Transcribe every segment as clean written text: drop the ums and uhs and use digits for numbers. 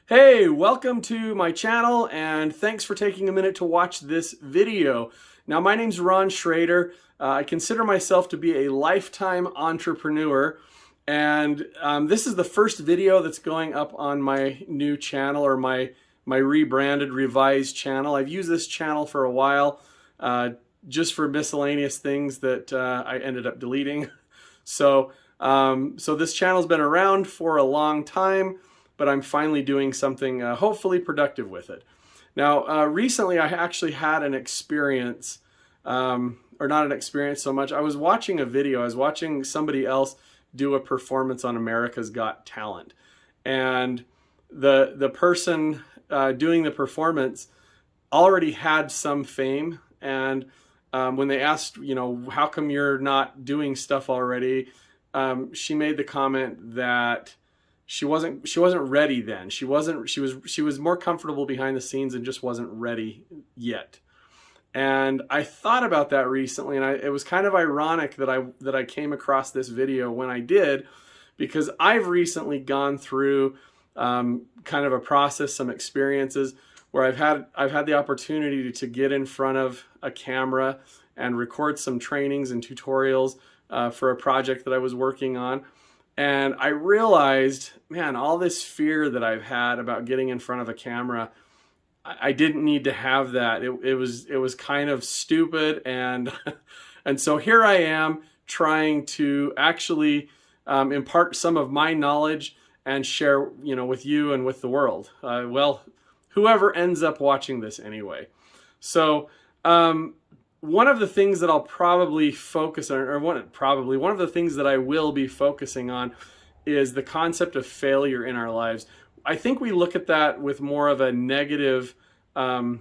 Hey, welcome to my channel and thanks for taking a minute to watch this video. Now, my name's Ron Schrader. I consider myself to be a lifetime entrepreneur, and this is the first video that's going up on my new channel, or my rebranded, revised channel. I've used this channel for a while just for miscellaneous things that I ended up deleting. So this channel's been around for a long time, but I'm finally doing something hopefully productive with it. Now, recently I actually had an experience, or not an experience so much. I was watching a video. I was watching somebody else do a performance on America's Got Talent. And the person doing the performance already had some fame. And when they asked, how come you're not doing stuff already? She made the comment that she wasn't ready then. She was more comfortable behind the scenes and just wasn't ready yet. And I thought about that recently, and it was kind of ironic that I came across this video when I did, because I've recently gone through kind of a process, some experiences where I've had the opportunity to get in front of a camera and record some trainings and tutorials for a project that I was working on. And I realized, man, all this fear that I've had about getting in front of a camera, I didn't need to have that. It was kind of stupid, and and so here I am trying to actually impart some of my knowledge and share, with you and with the world. Well, whoever ends up watching this anyway. So one of the things that I'll probably focus on, or one of the things that I will be focusing on, is the concept of failure in our lives. I think we look at that with more of a negative, kind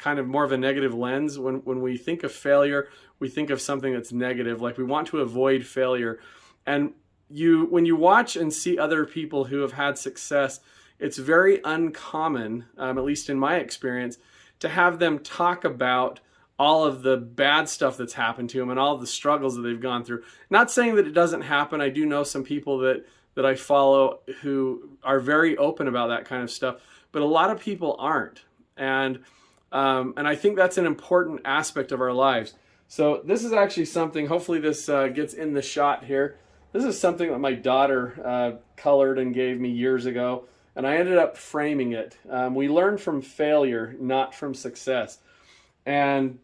of more of a negative lens. When we think of failure, we think of something that's negative, like we want to avoid failure. And when you watch and see other people who have had success, it's very uncommon, at least in my experience, to have them talk about all of the bad stuff that's happened to them and all of the struggles that they've gone through. Not saying that it doesn't happen. I do know some people that I follow who are very open about that kind of stuff, but a lot of people aren't. And I think that's an important aspect of our lives. So this is actually something, hopefully this gets in the shot here. This is something that my daughter colored and gave me years ago, and I ended up framing it. We learn from failure, not from success. And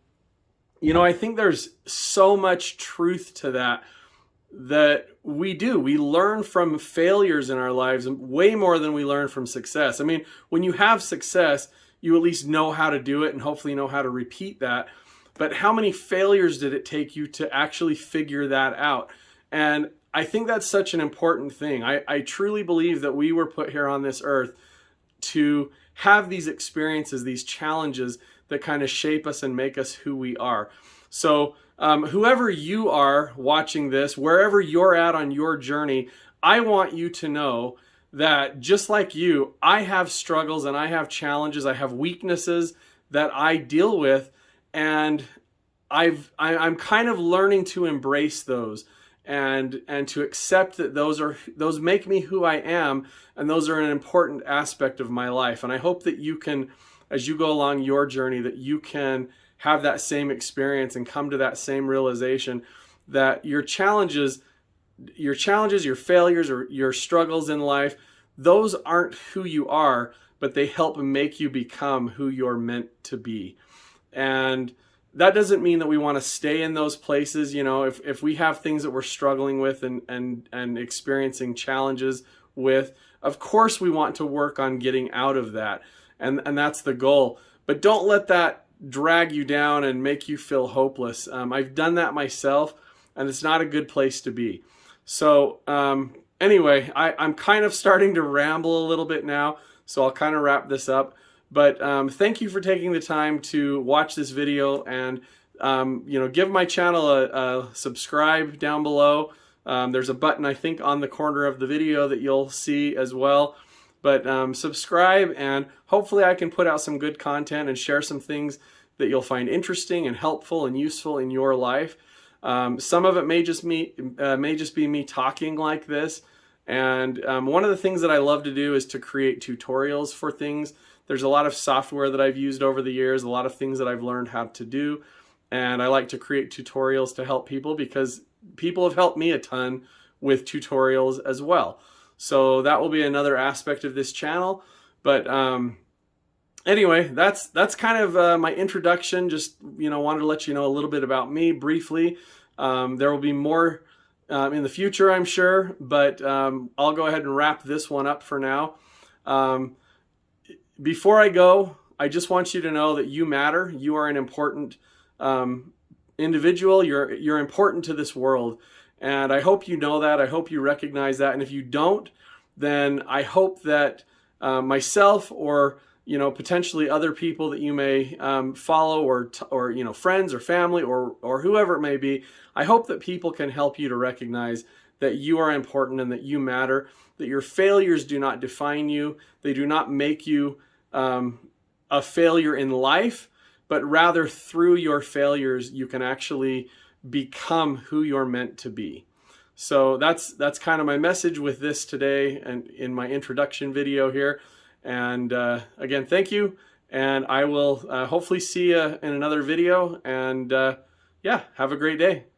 I think there's so much truth to that we do. We learn from failures in our lives way more than we learn from success. I mean, when you have success, you at least know how to do it and hopefully know how to repeat that. But how many failures did it take you to actually figure that out? And I think that's such an important thing. I truly believe that we were put here on this earth to have these experiences, these challenges that kind of shape us and make us who we are. So whoever you are watching this, wherever you're at on your journey, I want you to know that just like you, I have struggles and I have challenges, I have weaknesses that I deal with, and I'm kind of learning to embrace those and to accept that those make me who I am, and those are an important aspect of my life. And I hope that you can, as you go along your journey, that you can have that same experience and come to that same realization that your challenges, your failures, or your struggles in life, those aren't who you are, but they help make you become who you're meant to be. And that doesn't mean that we want to stay in those places. If we have things that we're struggling with and experiencing challenges with, of course we want to work on getting out of that. And that's the goal. But don't let that drag you down and make you feel hopeless. I've done that myself, and it's not a good place to be. So anyway, I'm kind of starting to ramble a little bit now, so I'll kind of wrap this up. But thank you for taking the time to watch this video, and give my channel a subscribe down below. There's a button, I think, on the corner of the video that you'll see as well. But subscribe, and hopefully I can put out some good content and share some things that you'll find interesting and helpful and useful in your life. Some of it may just be me talking like this, And one of the things that I love to do is to create tutorials for things. There's a lot of software that I've used over the years, a lot of things that I've learned how to do. And I like to create tutorials to help people because people have helped me a ton with tutorials as well. So that will be another aspect of this channel. But anyway, that's kind of my introduction. Just, wanted to let you know a little bit about me briefly. There will be more in the future, I'm sure, but I'll go ahead and wrap this one up for now. Before I go, I just want you to know that you matter. You are an important individual. You're important to this world, and I hope you know that. I hope you recognize that. And if you don't, then I hope that myself or potentially other people that you may follow or friends or family or whoever it may be, I hope that people can help you to recognize that you are important and that you matter, that your failures do not define you. They do not make you a failure in life, but rather through your failures, you can actually become who you're meant to be. So that's kind of my message with this today and in my introduction video here. And again, thank you. And I will hopefully see you in another video. And yeah, have a great day.